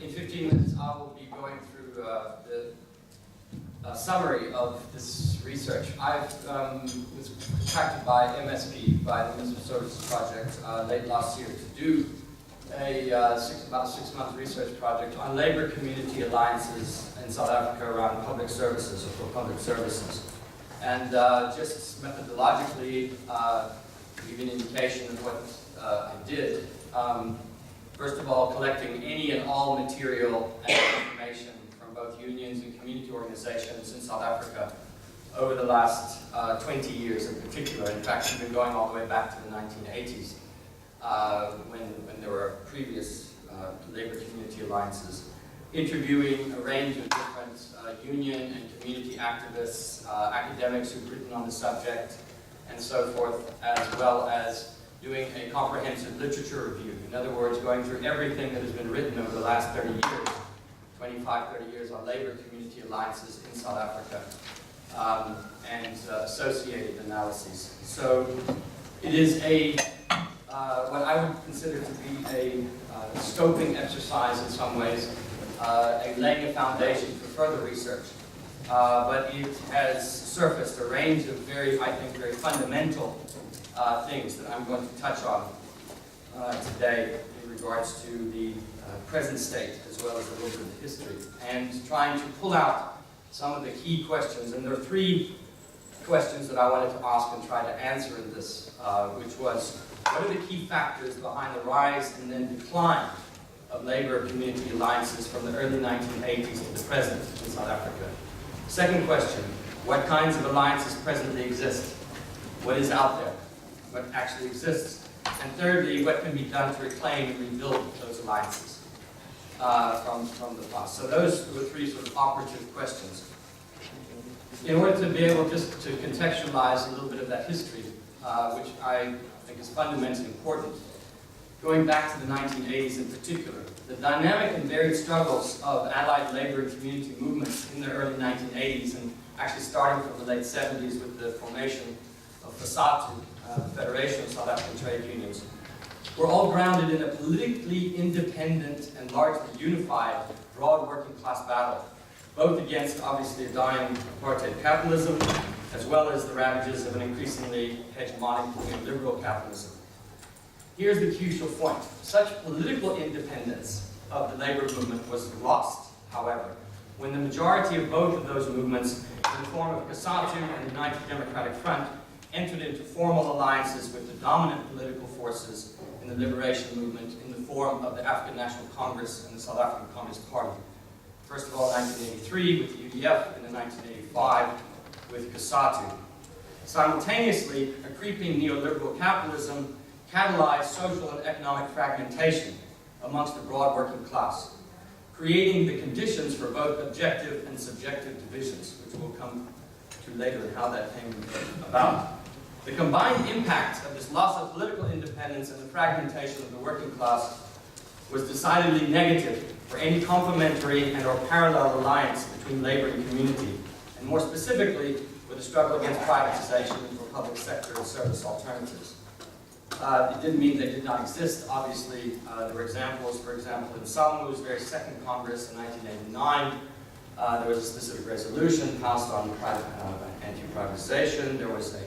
In 15 minutes, I will be going through the summary of this research. I was contacted by MSP, by the Ministry of Services Project, late last year to do about a 6-month research project on labor community alliances in South Africa around public services or for public services. And just methodologically, to give you an indication of what I did. First of all, collecting any and all material and information from both unions and community organizations in South Africa over the last 20 years in particular. In fact, we've been going all the way back to the 1980s when there were previous labor community alliances, interviewing a range of different union and community activists, academics who've written on the subject, and so forth, as well as doing a comprehensive literature review. In other words, going through everything that has been written over the last 30 years, 25, 30 years on labor community alliances in South Africa, and associated analyses. So it is what I would consider to be a scoping exercise in some ways, laying a foundation for further research. But it has surfaced a range of I think, very fundamental things that I'm going to touch on today in regards to the present state as well as a little bit of history, and trying to pull out some of the key questions. And there are 3 questions that I wanted to ask and try to answer in this, which was, what are the key factors behind the rise and then decline of labor community alliances from the early 1980s to the present in South Africa? Second question, what kinds of alliances presently exist? What is out there? What actually exists? And thirdly, what can be done to reclaim and rebuild those alliances from the past? So those were 3 sort of operative questions. In order to be able just to contextualize a little bit of that history, which I think is fundamentally important, going back to the 1980s in particular, the dynamic and varied struggles of allied labor and community movements in the early 1980s, and actually starting from the late 70s with the formation of FASATU, Federation of South African Trade Unions, were all grounded in a politically independent and largely unified broad working class battle, both against obviously a dying apartheid capitalism, as well as the ravages of an increasingly hegemonic neoliberal capitalism. Here's the crucial point. Such political independence of the labor movement was lost, however, when the majority of both of those movements, in the form of COSATU and the United Democratic Front, entered into formal alliances with the dominant political forces in the liberation movement in the form of the African National Congress and the South African Communist Party. First of all, 1983 with the UDF, and in 1985 with COSATU. Simultaneously, a creeping neoliberal capitalism catalyzed social and economic fragmentation amongst the broad working class, creating the conditions for both objective and subjective divisions, which we'll come to later and how that came about. The combined impact of this loss of political independence and the fragmentation of the working class was decidedly negative for any complementary and or parallel alliance between labor and community, and more specifically, with the struggle against privatization and for public sector and service alternatives. It didn't mean they did not exist. Obviously, there were examples, for example, in Salmu's very second Congress in 1989, there was a specific resolution passed on anti-privatization. There was a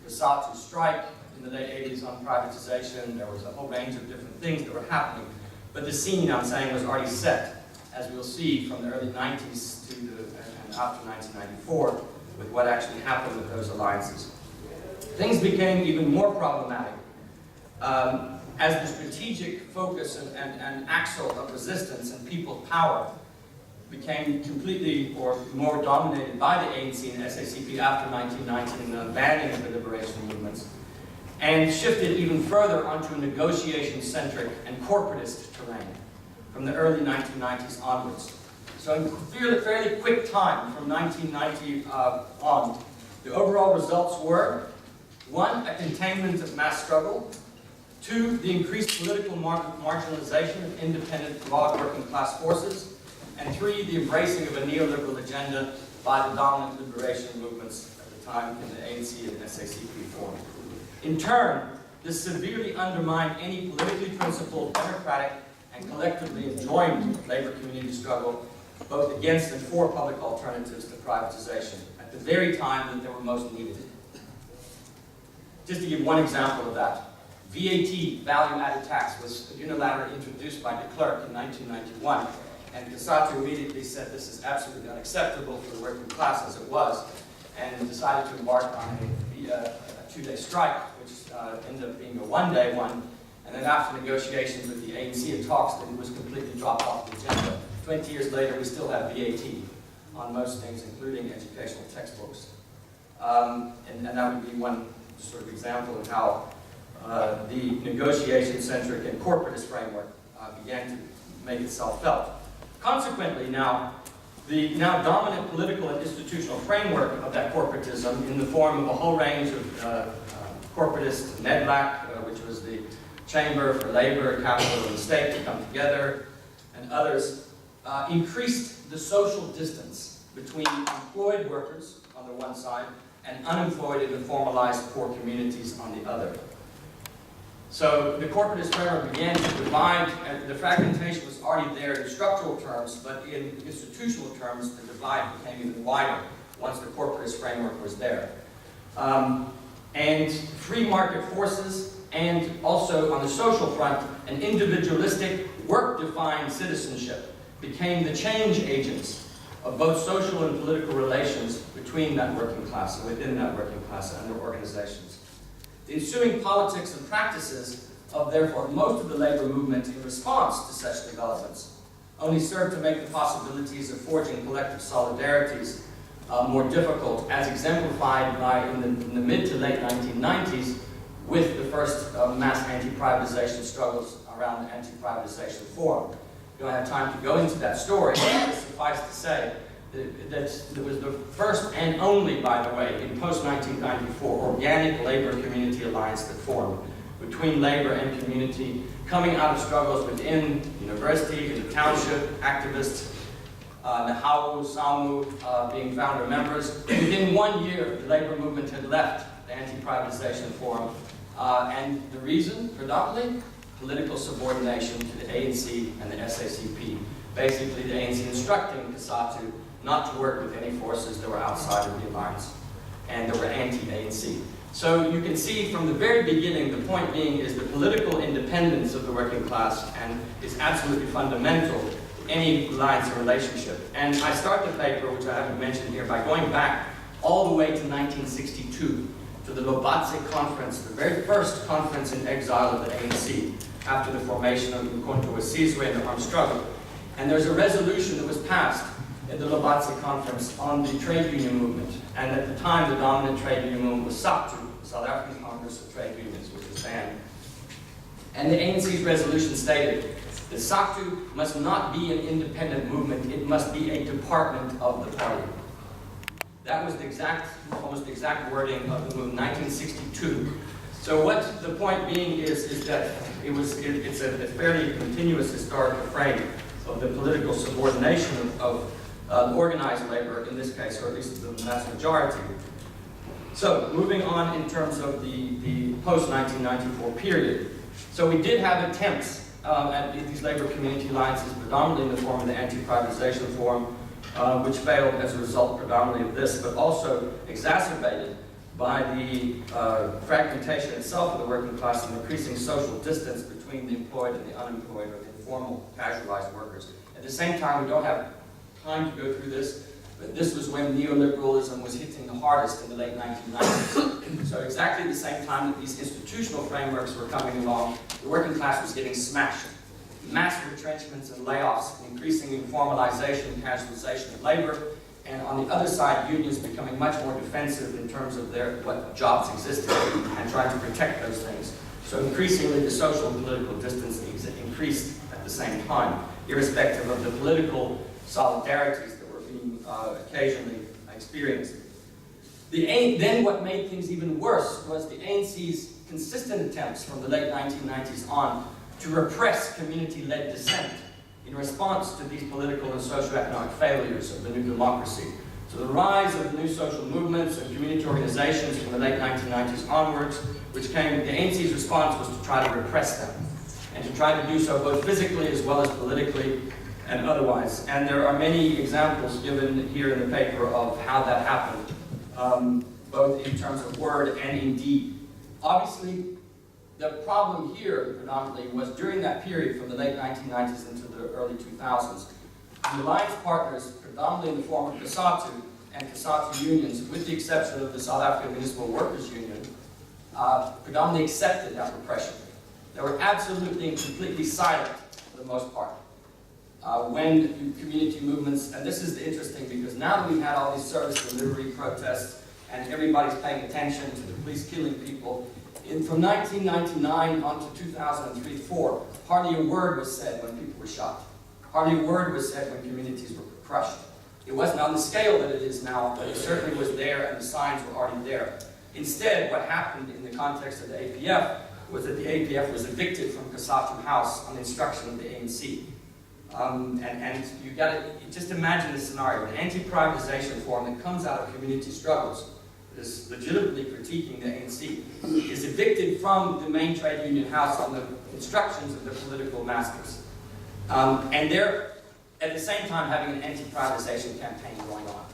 COSATU strike in the late 80s on privatization. There was a whole range of different things that were happening. But the scene, I'm saying, was already set, as we'll see from the early 90s to and after 1994, with what actually happened with those alliances. Things became even more problematic as the strategic focus and axle of resistance and people's power became completely or more dominated by the ANC and SACP after 1990 and the banning of the liberation movements, and shifted even further onto a negotiation-centric and corporatist terrain from the early 1990s onwards. So in a fairly quick time, from 1990 on, the overall results were, 1, a containment of mass struggle, 2, the increased political marginalization of independent broad working class forces, and 3, the embracing of a neoliberal agenda by the dominant liberation movements at the time in the ANC and SACP form. In turn, this severely undermined any politically principled democratic and collectively joined labor community struggle both against and for public alternatives to privatization at the very time that they were most needed. Just to give one example of that, VAT, value-added tax, was unilaterally introduced by de Klerk in 1991, and Cassato immediately said this is absolutely unacceptable for the working class, as it was, and decided to embark on a two-day strike, which ended up being a one-day one, and then after negotiations with the ANC and talks, it was completely dropped off the agenda. 20 years later, we still have VAT on most things, including educational textbooks. And that would be one sort of example of how the negotiation-centric and corporatist framework began to make itself felt. Consequently, now, the now dominant political and institutional framework of that corporatism in the form of a whole range of corporatist NEDLAC, which was the Chamber for Labor, Capital, and the State to come together, and others, increased the social distance between employed workers on the one side and unemployed and informalized poor communities on the other. So the corporatist framework began to divide, and the fragmentation was already there in structural terms, but in institutional terms, the divide became even wider once the corporatist framework was there. And free market forces, and also on the social front, an individualistic, work-defined citizenship became the change agents of both social and political relations between that working class and within that working class and their organizations. The ensuing politics and practices of, therefore, most of the labor movement in response to such developments only served to make the possibilities of forging collective solidarities more difficult, as exemplified by, in the mid to late 1990s, with the first mass anti-privatization struggles around the Anti-Privatization Forum. We don't have time to go into that story, but suffice to say that it was the first and only, by the way, in post-1994, organic labor community alliance that formed between labor and community, coming out of struggles within university, in the township, activists, the Hau, Samu being founder members. Within 1 year, the labor movement had left the Anti-Privatization Forum. And the reason, predominantly, political subordination to the ANC and the SACP. Basically, the ANC instructing Cassato not to work with any forces that were outside of the alliance and that were anti-ANC. So you can see from the very beginning, the point being is the political independence of the working class and is absolutely fundamental to any alliance or relationship. And I start the paper, which I haven't mentioned here, by going back all the way to 1962, to the Lobatse Conference, the very first conference in exile of the ANC, after the formation of Mkhonto weSizwe and the armed struggle. And there's a resolution that was passed at the Lobatse Conference on the trade union movement. And at the time, the dominant trade union movement was SACTU, the South African Congress of Trade Unions, which was banned. And the ANC's resolution stated that SACTU must not be an independent movement, it must be a department of the party. That was the exact, almost the exact wording of the movement, 1962. So what the point being is that it's a fairly continuous historical frame of the political subordination of organized labor in this case, or at least the vast majority. So moving on in terms of the post-1994 period. So we did have attempts at these labor community alliances, predominantly in the form of the Anti-Privatization Forum, which failed as a result predominantly of this, but also exacerbated by the fragmentation itself of the working class and increasing social distance between the employed and the unemployed, or the informal, casualized workers. At the same time, we don't have time to go through this, but this was when neoliberalism was hitting the hardest in the late 1990s. So exactly the same time that these institutional frameworks were coming along, the working class was getting smashed. Mass retrenchments and layoffs, increasing informalization and casualization of labor, and on the other side, unions becoming much more defensive in terms of what jobs existed and trying to protect those things. So increasingly, the social and political distance increased at the same time, irrespective of the political solidarities that were being occasionally experienced. Then what made things even worse was the ANC's consistent attempts from the late 1990s on to repress community-led dissent in response to these political and socioeconomic failures of the new democracy. So the rise of the new social movements and community organizations from the late 1990s onwards, which came, the ANC's response was to try to repress them and to try to do so both physically as well as politically and otherwise. And there are many examples given here in the paper of how that happened, both in terms of word and in deed. Obviously, the problem here predominantly was during that period from the late 1990s into the early 2000s, the alliance partners, predominantly in the form of COSATU and COSATU unions, with the exception of the South African Municipal Workers Union, predominantly accepted that repression. They were absolutely and completely silent for the most part. When community movements, and this is interesting because now that we've had all these service delivery protests and everybody's paying attention to the police killing people, from 1999 on to 2003-4, hardly a word was said when people were shot. Hardly a word was said when communities were crushed. It wasn't on the scale that it is now, but it certainly was there and the signs were already there. Instead, what happened in the context of the APF was that the APF was evicted from COSATU House on instruction of the ANC. And you got to just imagine this scenario: an anti-privatization forum that comes out of community struggles, that is legitimately critiquing the ANC, is evicted from the main trade union house on the instructions of the political masters. And they're, at the same time, having an anti-privatization campaign going on.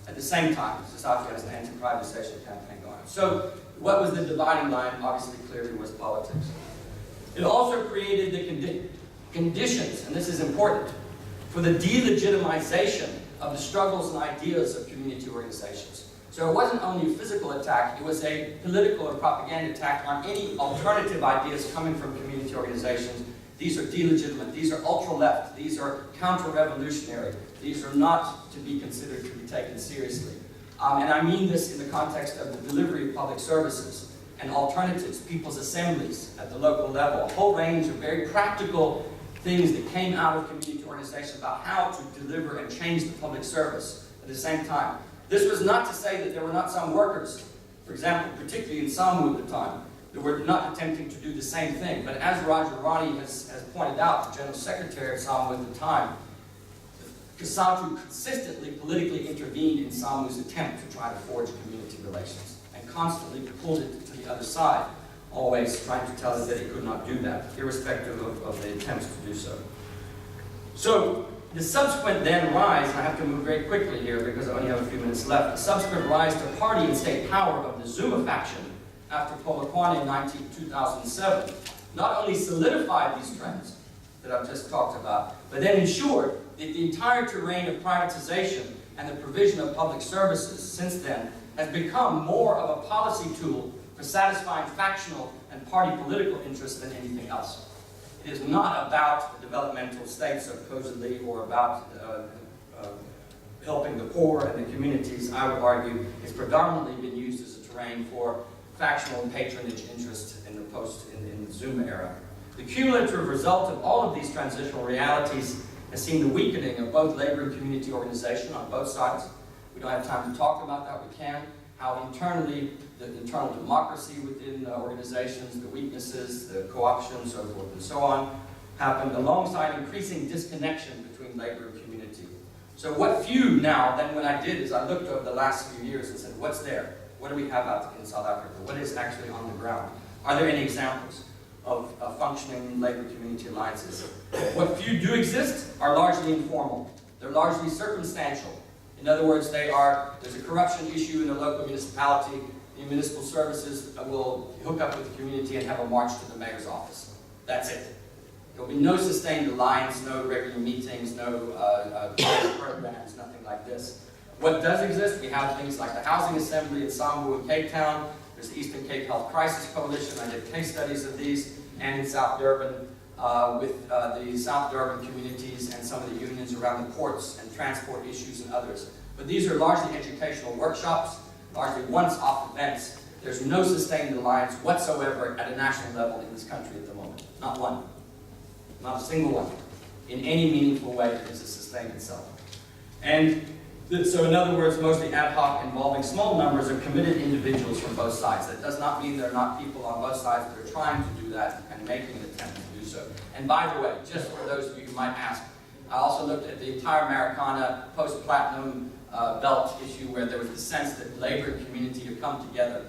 At the same time, COSATU has an anti-privatization campaign going on. So, what was the dividing line? Obviously, clearly, was politics. It also created the conditions, and this is important, for the delegitimization of the struggles and ideas of community organizations. So it wasn't only a physical attack, it was a political or propaganda attack on any alternative ideas coming from community organizations. These are delegitimate, these are ultra-left, these are counter-revolutionary, these are not to be considered to be taken seriously. And I mean this in the context of the delivery of public services and alternatives, people's assemblies at the local level, a whole range of very practical things that came out of community organizations about how to deliver and change the public service at the same time. This was not to say that there were not some workers, for example, particularly in Samu at the time, that were not attempting to do the same thing. But as Roger Ronnie has pointed out, the General Secretary of Samu at the time, COSATU consistently politically intervened in Samu's attempt to try to forge community relations and constantly pulled it to the other side, always trying to tell us that it could not do that, irrespective of the attempts to do so. So, the subsequent then rise, and I have to move very quickly here because I only have a few minutes left, the subsequent rise to party and state power of the Zuma faction after Polokwane in 2007 not only solidified these trends that I've just talked about, but then ensured that the entire terrain of privatization and the provision of public services since then has become more of a policy tool for satisfying factional and party political interests than anything else. It is not about the developmental state, supposedly, or about helping the poor and the communities. I would argue it's predominantly been used as a terrain for factional and patronage interest in the Zuma era. The cumulative result of all of these transitional realities has seen the weakening of both labor and community organization on both sides. We don't have time to talk about that, we can. How internally, the internal democracy within organizations, the weaknesses, the co-option, so forth and so on, happened alongside increasing disconnection between labor and community. So what few now, then what I did is I looked over the last few years and said, what's there? What do we have out in South Africa? What is actually on the ground? Are there any examples of functioning labor community alliances? What few do exist are largely informal. They're largely circumstantial. In other words, there's a corruption issue in the local municipality. The municipal services will hook up with the community and have a march to the mayor's office. That's it. There will be no sustained alliance, no regular meetings, no programs, nothing like this. What does exist? We have things like the Housing Assembly in Sambu and Cape Town. There's the Eastern Cape Health Crisis Coalition. I did case studies of these, and in South Durban with the South Durban communities and some of the unions around the ports and transport issues and others. But these are largely educational workshops, largely once-off events. There's no sustained alliance whatsoever at a national level in this country at the moment. Not one. Not a single one. In any meaningful way that has sustained itself. And so in other words, mostly ad hoc, involving small numbers of committed individuals from both sides. That does not mean there are not people on both sides that are trying to do that and making an attempt to do so. And by the way, just for those of you who might ask, I also looked at the entire Americana post-platinum belt issue where there was the sense that labor and community have come together.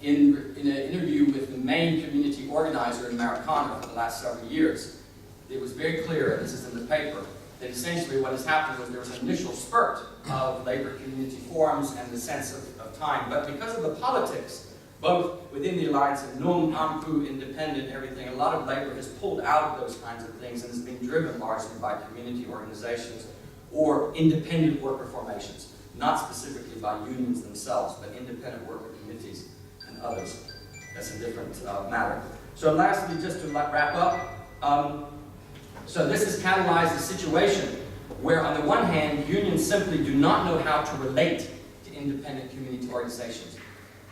In an interview with the main community organizer in Americana for the last several years, it was very clear, and this is in the paper, that essentially what has happened was there was an initial spurt of labor community forums and the sense of time, but because of the politics, both within the alliance and NUM, AMPU, independent, everything, a lot of labor has pulled out of those kinds of things and has been driven largely by community organizations or independent worker formations, not specifically by unions themselves, but independent worker committees and others. That's a different matter. So lastly, just to wrap up, so this has catalyzed a situation where on the one hand, unions simply do not know how to relate to independent community organizations.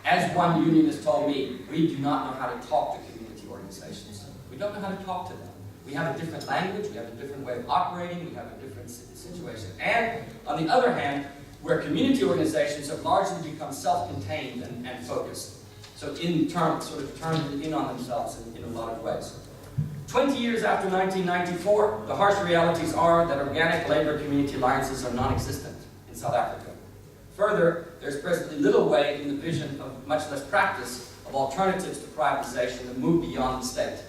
As one unionist told me, we do not know how to talk to community organizations. We don't know how to talk to them. We have a different language, we have a different way of operating, we have a different situation. And on the other hand, where community organizations have largely become self-contained and focused. So in turn, sort of turned in on themselves in a lot of ways. 20 years after 1994, the harsh realities are that organic labor community alliances are non-existent in South Africa. Further, there's presently little way in the vision of much less practice of alternatives to privatization that move beyond the state.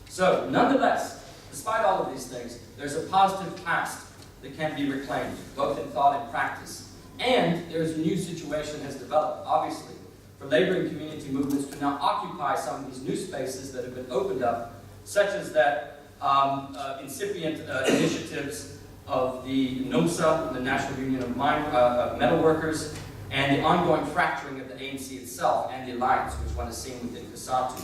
So, nonetheless, despite all of these things, there's a positive past that can be reclaimed, both in thought and practice. And there's a new situation has developed, obviously, for labor and community movements to now occupy some of these new spaces that have been opened up, such as that incipient initiatives of the NUMSA, the National Union of Metal Workers, and the ongoing fracturing of the ANC itself and the alliance, which one has seen within COSATU.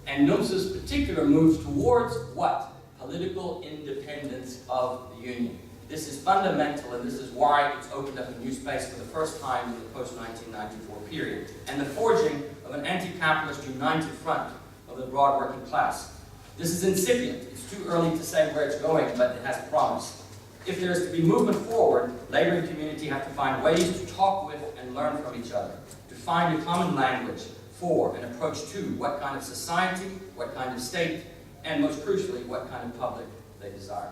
And NUMSA's particular moves towards what? Political independence of the union. This is fundamental, and this is why it's opened up a new space for the first time in the post-1994 period, and the forging of an anti-capitalist united front of the broad working class. This is incipient. It's too early to say where it's going, but it has promise. If there is to be movement forward, labor and community have to find ways to talk with and learn from each other, to find a common language for an approach to what kind of society, what kind of state, and most crucially, what kind of public they desire.